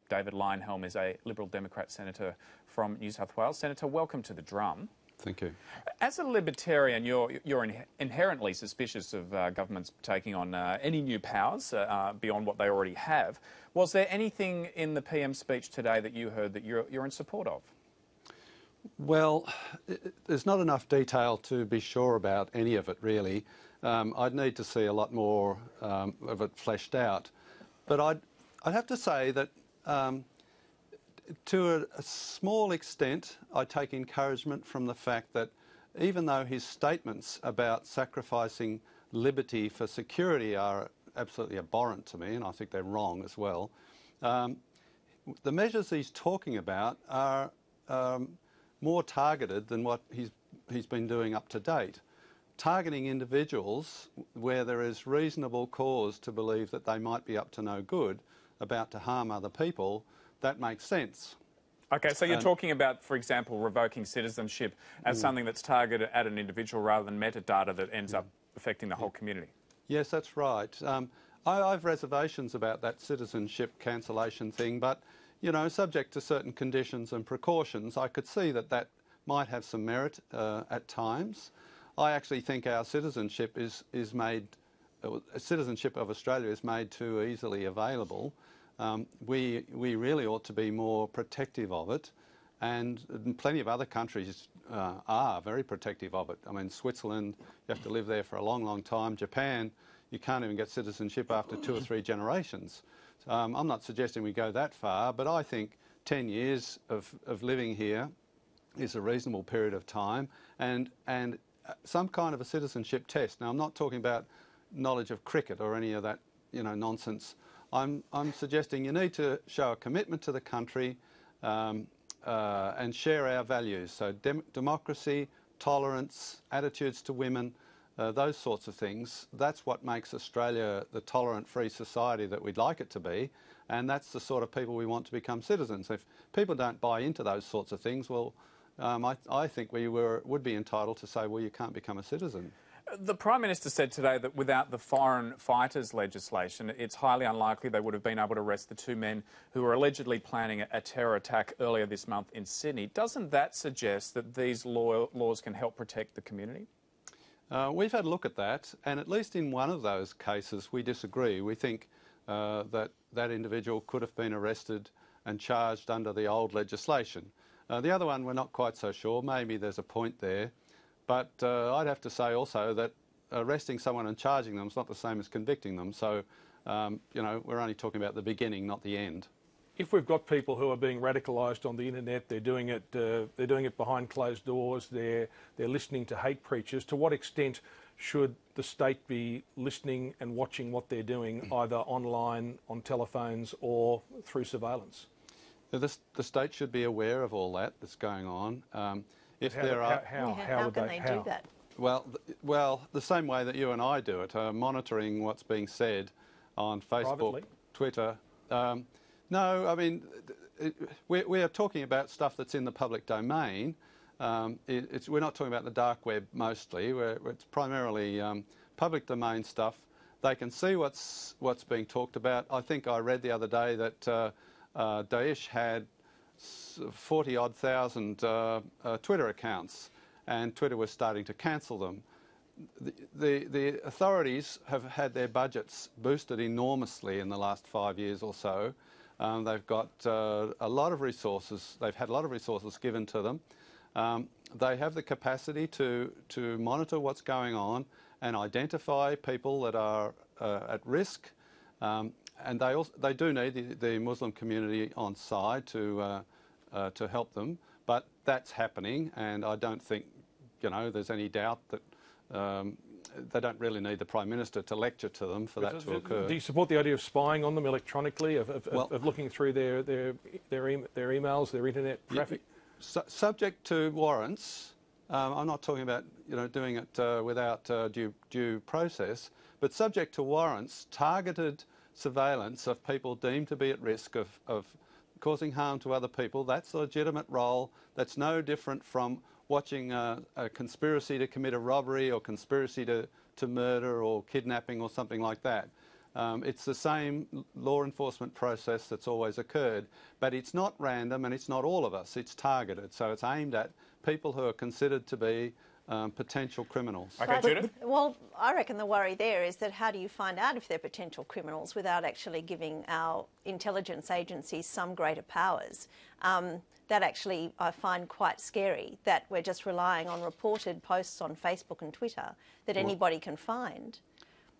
David Leyonhjelm is a Liberal Democrat senator from New South Wales. Senator, welcome to The Drum. Thank you. As a Libertarian, you're inherently suspicious of governments taking on any new powers beyond what they already have. Was there anything in the PM's speech today that you heard that you're in support of? Well, there's not enough detail to be sure about any of it, really. I'd need to see a lot more of it fleshed out. But I'd have to say that to a small extent, I take encouragement from the fact that even though his statements about sacrificing liberty for security are absolutely abhorrent to me, and I think they're wrong as well, the measures he's talking about are more targeted than what he's been doing up to date. Targeting individuals where there is reasonable cause to believe that they might be up to no good, about to harm other people, that makes sense. Okay, so you're talking about, for example, revoking citizenship as something that's targeted at an individual rather than metadata that ends up affecting the whole community. Yes, that's right. I have reservations about that citizenship cancellation thing, but, you know, subject to certain conditions and precautions, I could see that that might have some merit at times. I actually think our citizenship citizenship of Australia is made too easily available. We really ought to be more protective of it, and plenty of other countries are very protective of it. I mean, Switzerland, you have to live there for a long, long time. Japan, you can't even get citizenship after 2 or 3 generations. I'm not suggesting we go that far, but I think 10 years of living here is a reasonable period of time, and some kind of a citizenship test. Now, I'm not talking about knowledge of cricket or any of that, you know, nonsense. I'm suggesting you need to show a commitment to the country and share our values. So democracy, tolerance, attitudes to women, those sorts of things. That's what makes Australia the tolerant, free society that we'd like it to be, and that's the sort of people we want to become citizens. If people don't buy into those sorts of things, well, I think we would be entitled to say, well, you can't become a citizen. The Prime Minister said today that without the foreign fighters legislation, it's highly unlikely they would have been able to arrest the 2 men who were allegedly planning a terror attack earlier this month in Sydney. Doesn't that suggest that these laws can help protect the community? We've had a look at that, and at least in one of those cases we disagree. We think that individual could have been arrested and charged under the old legislation. The other one we're not quite so sure. Maybe there's a point there. But I'd have to say also that arresting someone and charging them is not the same as convicting them. So, you know, we're only talking about the beginning, not the end. If we've got people who are being radicalised on the internet, they're doing it behind closed doors, they're listening to hate preachers, to what extent should the state be listening and watching what they're doing, either online, on telephones or through surveillance? The state should be aware of all that's going on. How can they do that? Well, the same way that you and I do it, monitoring what's being said on Facebook, Privately? Twitter. No, I mean, we are talking about stuff that's in the public domain. We're not talking about the dark web mostly. It's primarily public domain stuff. They can see what's being talked about. I think I read the other day that Daesh had 40-odd thousand Twitter accounts, and Twitter was starting to cancel them. The authorities have had their budgets boosted enormously in the last 5 years or so. They've got a lot of resources. They've had a lot of resources given to them. They have the capacity to monitor what's going on and identify people that are at risk. And they do need the Muslim community on side to help them, but that's happening, and I don't think, you know, there's any doubt that they don't really need the Prime Minister to lecture to them for that to occur. Do you support the idea of spying on them electronically, of looking through their emails, their internet traffic? Subject to warrants. I'm not talking about, you know, doing it without due process, but subject to warrants, targeted surveillance of people deemed to be at risk of causing harm to other people. That's a legitimate role. That's no different from watching a conspiracy to commit a robbery or conspiracy to murder or kidnapping or something like that. It's the same law enforcement process that's always occurred, but it's not random and it's not all of us. It's targeted, so it's aimed at people who are considered to be potential criminals. Okay, Judith? Well, I reckon the worry there is that how do you find out if they're potential criminals without actually giving our intelligence agencies some greater powers? That actually I find quite scary, that we're just relying on reported posts on Facebook and Twitter that anybody can find.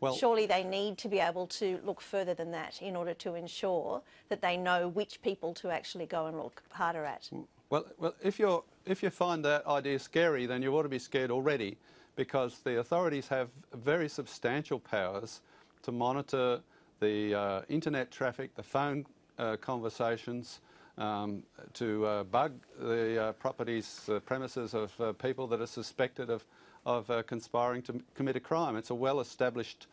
Well, surely they need to be able to look further than that in order to ensure that they know which people to actually go and look harder at. Well, if you find that idea scary, then you ought to be scared already, because the authorities have very substantial powers to monitor the internet traffic, the phone conversations, to bug the premises of people that are suspected of conspiring to commit a crime. It's a well-established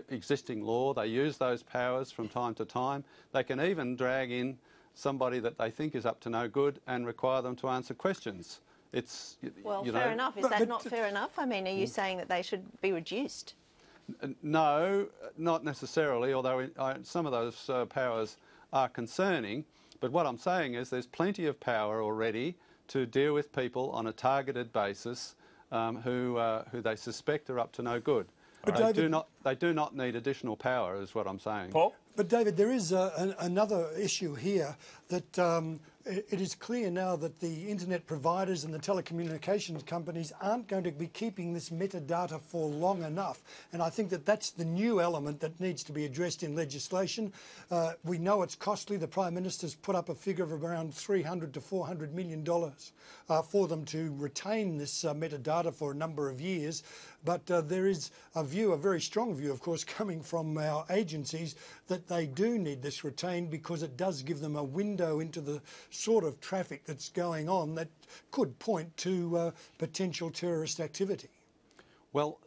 existing law. They use those powers from time to time. They can even drag in somebody that they think is up to no good and require them to answer questions. It's, well, you fair know, enough. Is that not fair enough? I mean, are you saying that they should be reduced? No, not necessarily, although some of those powers are concerning. But what I'm saying is there's plenty of power already to deal with people on a targeted basis who they suspect are up to no good. But they do not need additional power, is what I'm saying. Paul? But David, there is another issue here that it is clear now that the internet providers and the telecommunications companies aren't going to be keeping this metadata for long enough. And I think that that's the new element that needs to be addressed in legislation. We know it's costly. The Prime Minister's put up a figure of around $300 to $400 million for them to retain this metadata for a number of years. But there is a view, a very strong view, of course, coming from our agencies that they do need this retained because it does give them a window into the sort of traffic that's going on that could point to potential terrorist activity. Well,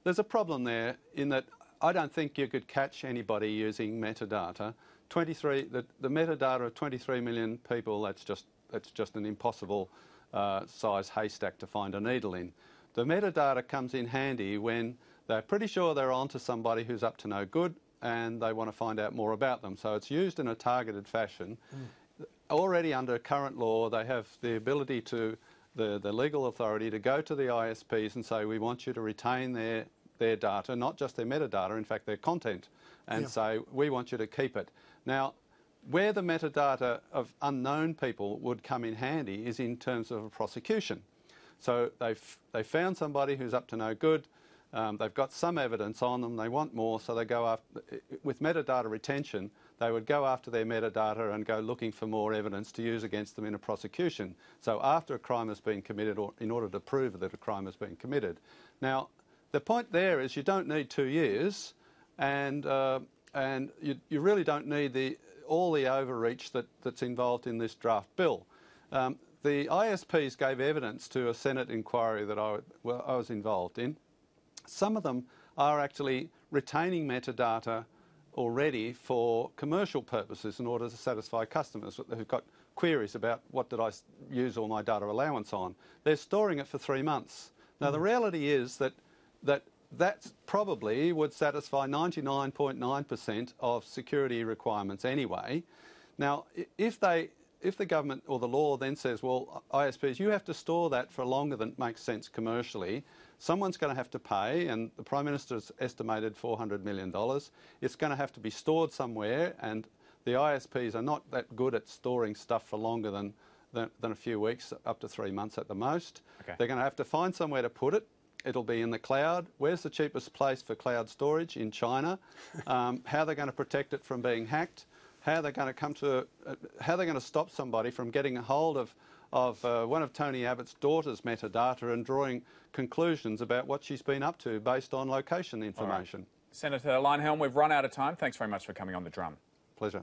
there's a problem there in that I don't think you could catch anybody using metadata. The metadata of 23 million people, that's just an impossible size haystack to find a needle in. The metadata comes in handy when they're pretty sure they're onto somebody who's up to no good and they want to find out more about them. So it's used in a targeted fashion. Already under current law, they have the ability to, the legal authority, to go to the ISPs and say, we want you to retain their data, not just their metadata, in fact their content, and say, we want you to keep it. Now, where the metadata of unknown people would come in handy is in terms of a prosecution. So they found somebody who's up to no good, they've got some evidence on them, they want more, so they go after, with metadata retention, they would go after their metadata and go looking for more evidence to use against them in a prosecution. So after a crime has been committed, or in order to prove that a crime has been committed. Now, the point there is you don't need 2 years, and you really don't need all the overreach that's involved in this draft bill. The ISPs gave evidence to a Senate inquiry that I was involved in. Some of them are actually retaining metadata already for commercial purposes in order to satisfy customers who've got queries about what did I use all my data allowance on. They're storing it for 3 months. Now, the reality is that probably would satisfy 99.9% of security requirements anyway. Now, if the government or the law then says, well, ISPs, you have to store that for longer than makes sense commercially, someone's going to have to pay, and the Prime Minister's estimated $400 million. It's going to have to be stored somewhere, and the ISPs are not that good at storing stuff for longer than a few weeks, up to 3 months at the most. Okay. They're going to have to find somewhere to put it. It'll be in the cloud. Where's the cheapest place for cloud storage? In China. How they're going to protect it from being hacked? How they're going to stop somebody from getting a hold of one of Tony Abbott's daughter's metadata and drawing conclusions about what she's been up to based on location information. Right. Senator Leyonhjelm, we've run out of time. Thanks very much for coming on The Drum. Pleasure.